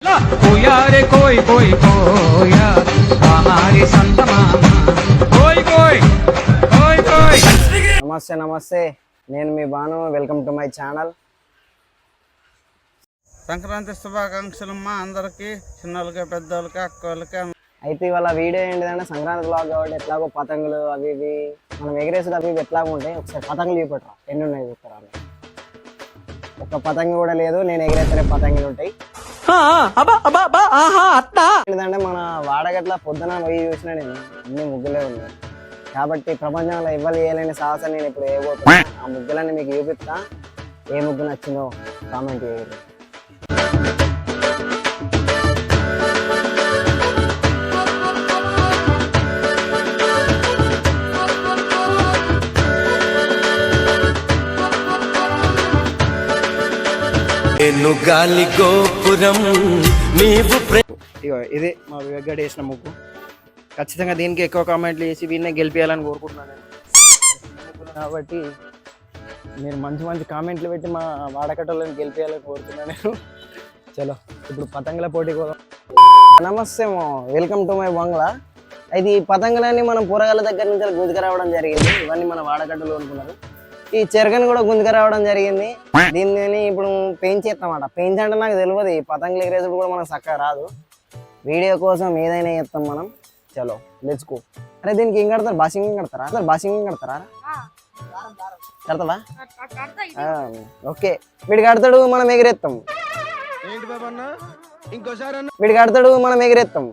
खोया रे कोई कोई खोया हमारी संत मामा कोई कोई कोई कोई నమస్తే నమస్తే నేను మీ Banu welcome to my channel. Sankranti శుభాకాంక్షలు మా అందరికి చిన్నోళ్ళకి పెద్దోళ్ళకి అక్కలకి. అయితే ఇవాళ వీడియో ఏంటిదంటే సంక్రాంతి బ్లాగ్ కాబట్టి ఎట్లాగో పతంగులు అవి ఇవి మనం ఎగిరేసేది అవి ఇవి ఎట్లాగో ఉంటాయి. ఒకసారి పతంగులు చూపెట్టరా ఎన్ని ఉన్నాయి చూస్తారా? ఒక్క పతంగి కూడా లేదు, నేను ఎగిరేసే పతంగులు ఉంటాయి. ఏంటంటే మన వాడగట్ల పొద్దున పోయి చూసిన నేను అన్ని ముగ్గులే ఉన్నాయి కాబట్టి ప్రపంచంలో ఇవ్వాలి చేయలేని సాహసం నేను ఇప్పుడు వేయబోతున్నా. ఆ ముగ్గులన్నీ మీకు చూపిస్తా. ఏ ముగ్గు నచ్చిందో కామెంట్ చేయరు. గాలి గోపురం నీవు ఇగో ఇది మా వివేక్ వేసిన ముగ్గు. ఖచ్చితంగా దీనికి ఎక్కువ కామెంట్లు చేసి వీళ్ళనే గెలిపేయాలని కోరుకుంటున్నాను నేను. కాబట్టి మీరు మంచి మంచి కామెంట్లు పెట్టి మా వాడకట్టలను గెలిపేయాలని కోరుతున్నాను నేను. చలో ఇప్పుడు పతంగుల పోటీ కూడా. నమస్తే వెల్కమ్ టు మై బంగ్లా. అయితే ఈ పతంగులన్నీ మనం కూరగాయల దగ్గర నుంచి గుంజుకు రావడం జరిగింది. ఇవన్నీ మన వాడకట్టలు అనుకున్నారు. ఈ చెరగని కూడా గుంజుకు రావడం జరిగింది. దీన్ని ఇప్పుడు పెంచేస్తామాట. పెంచంటే నాకు తెలియదు. ఈ పతంగులు ఎగిరేసుడు కూడా మనకు చక్కగా రాదు. వీడియో కోసం ఏదైనా చేస్తాం మనం. చలో లెట్స్ గో. అరే దీనికి ఏం కడతారు? బాసింగ్ కడతారా? బాసింగ్ కడతారా? కడతావా? ఓకే, వీడికి కడతాడు, మనం ఎగిరేస్తాం. వీడికి కడతాడు, మనం ఎగిరేస్తాం.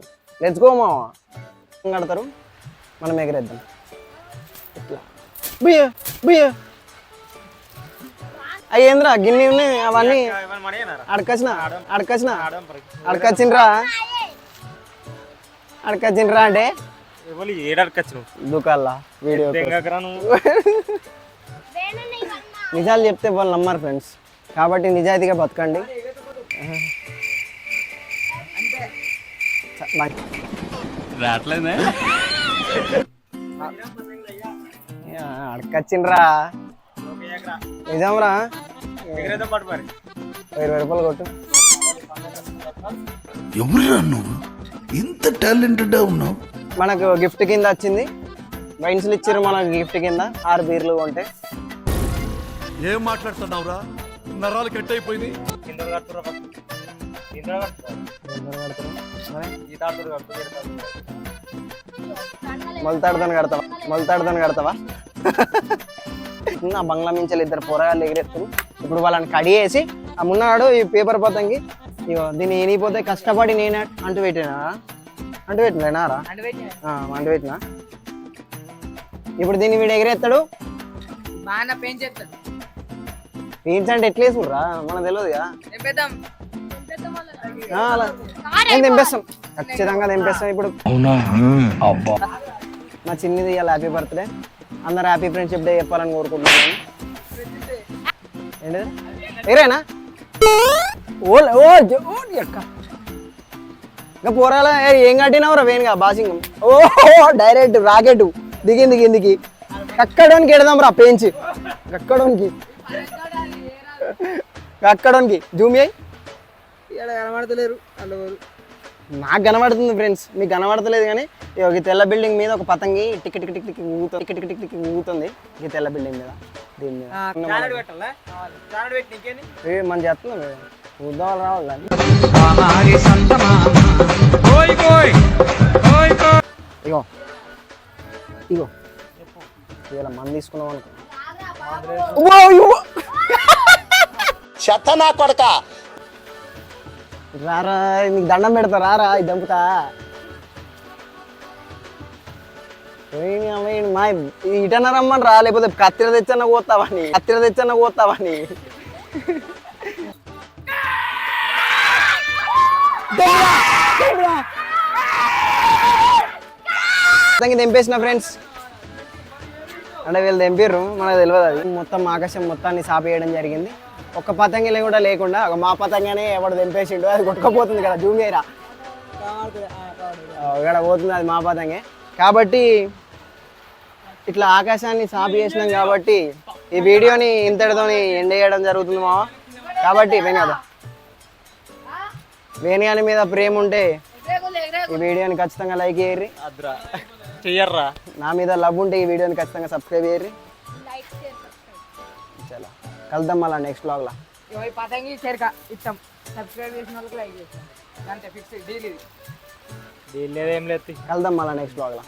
లెట్స్ గో మావా. కడతారు, మనం ఎగిరేద్దాం. ఇట్లా బుయ్య బుయ్య. అయ్యేంద్రా గిన్నె ఉన్నాయి అవన్నీ అడకొచ్చిండ్రా అంటే దుకాళ్ళ వీడియో నిజాలు చెప్తే వాళ్ళు నమ్మరు ఫ్రెండ్స్. కాబట్టి నిజాయితీగా బతకండి. అడకొచ్చిండ్రా నిజంరా. 20 రూపాయలు కొట్టు. ఎవరురా నువ్వు ఇంత టాలెంటెడ్ ఉన్నావు? మనకు గిఫ్ట్ కింద వచ్చింది. వైన్స్లు ఇచ్చారు మనకు గిఫ్ట్ కింద 6 బీర్లు కొంటే. ఏం మాట్లాడుతున్నావురా? నరాలు కట్ అయిపోయింది. మొలతాడుతాను కడతావా? నా బంగ్లా మించాలి 2 పోరగాళ్ళు ఎగిరేస్తారు. ఇప్పుడు వాళ్ళని కడిగేసి ఆ మున్నాడు ఈ పేపర్ పతంగి దీన్ని ఏనిపోతే కష్టపడి నేను అంటు పెట్టినారా? అంటు పెట్టినారా? అంటు పెట్టినా. ఇప్పుడు దీన్ని వీడు ఎగిరేస్తాడు. పీల్చంటే ఎట్లా వేసుకురా మనకు తెలియదుగా. నేను తెంపేస్తాం, ఖచ్చితంగా తెంపేస్తాం. ఇప్పుడు మా చిన్నది ఇవాళ హ్యాపీ బర్త్డే. అందరు హ్యాపీ ఫ్రెండ్షిప్ డే చెప్పాలని కోరుకుంటున్నాను. ఏంటి ఎగరేనా? ఇంకా పోరాలా ఏం కట్టినావురా వేణుగా బాసింగ్? ఓహో డైరెక్ట్ రాకెట్ దిగింది కిందికి. కక్కడానికి ఎడదాం రా పెంచి. కక్కడానికి జూమ్ అయ్యి కనబడతలేరు. నాకు కనబడుతుంది ఫ్రెండ్స్, మీకు కనబడతలేదు. కానీ ఈ తెల్ల బిల్డింగ్ మీద ఒక పతంగి టిక్ టిక్ టిక్ టిక్ ఊగుతుంది. ఈ తెల్ల బిల్డింగ్ మీద దీని మీద మనం చేస్తున్నాం. ఉద్దాలు రావాలి. ఇగో ఇగో ఇలా మంది తీసుకున్నాం అనుకో. చెత్త నా కొడక రారా, నీకు దండం పెడతా రారా. ఇది దంపుతా మా ఇటన్నా రమ్మని రా, లేకపోతే కత్తిర తెచ్చన్న పోతావని. తెంపేసిన ఫ్రెండ్స్ అంటే వీళ్ళు తెంపిర్రు, మనకు తెలియదు. అది మొత్తం ఆకాశం మొత్తాన్ని సాపేయడం జరిగింది. ఒక్క పతంగిలు కూడా లేకుండా మా పతంగానే ఎవడు తెంపేసిండు. అది కొట్టుకపోతుంది కదా, జూమ్ చేయరా. ఇక్కడ పోతుంది, అది మా పతంగే. కాబట్టి ఇట్లా ఆకాశాన్ని సాపి చేసినాం కాబట్టి ఈ వీడియోని ఇంతటితోని ఎండ్ చేయడం జరుగుతుంది మావా. కాబట్టి వినదా వేణియాని మీద ప్రేమ ఉంటే ఈ వీడియోని ఖచ్చితంగా లైక్ చేయర్రి. అద్రా చెయ్యర్రా. నా మీద లవ్ ఉంటే ఈ వీడియోని ఖచ్చితంగా సబ్స్క్రైబ్ చేయర్రి. చాలా కలుద్దాం మళ్ళీ నెక్స్ట్ బ్లాగ్లో. పతంగి చేరక ఇస్తాం, సబ్స్క్రైబ్ చేసిన వాళ్ళకి లైక్ చేస్తాం, అంతే ఫిక్స్ డీల్ ఇది. డీల్ లేదు ఏం లేదు. కలుద్దాం మళ్ళీ నెక్స్ట్ బ్లాగ్లో.